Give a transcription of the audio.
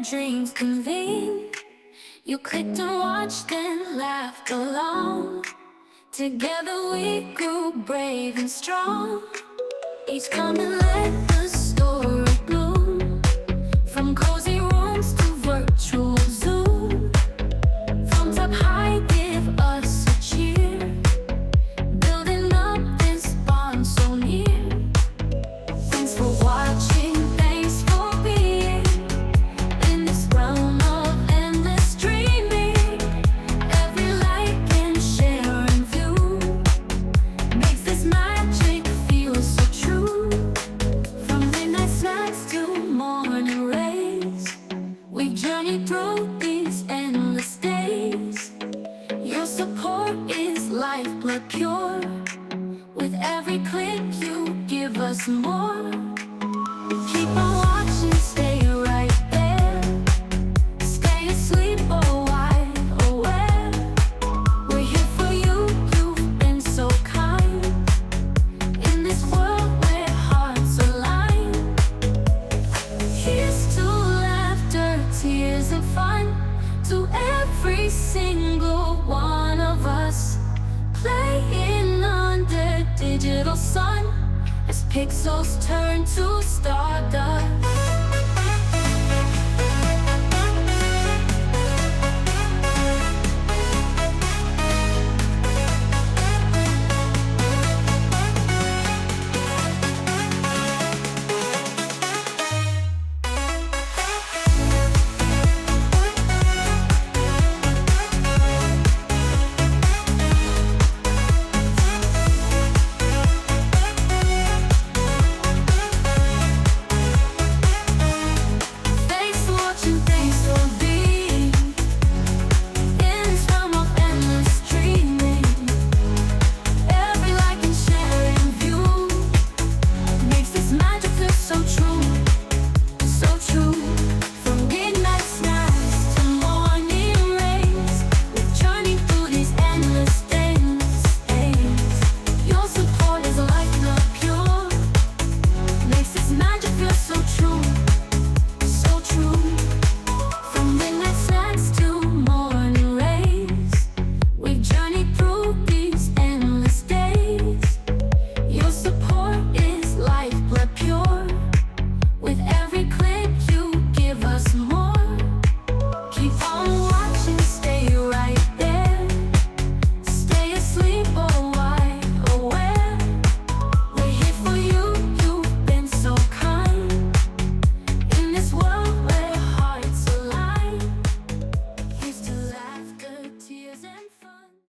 dreams convene. You clicked and watched and laughed along. Together we grew brave and strong. Each come and let the story bloom. From cozy rooms to virtual Zoom. From top high, give us a cheer. Building up this bond so near. Thanks for watching, thanks for being in this realm of endless dreaming. Every like and share and view makes this magic feel so true. From midnight snacks to morning rays, we've journeyed through these endless days. Your support is lifeblood pure. With every click you give us more. Keep on watching, stay right there. Stay asleep or wide aware. We're here for you, you've been so kind. In this world where hearts align. Here's to laughter, tears and fun. To every single one of us. Playing under digital sun as pixels turn to stardust.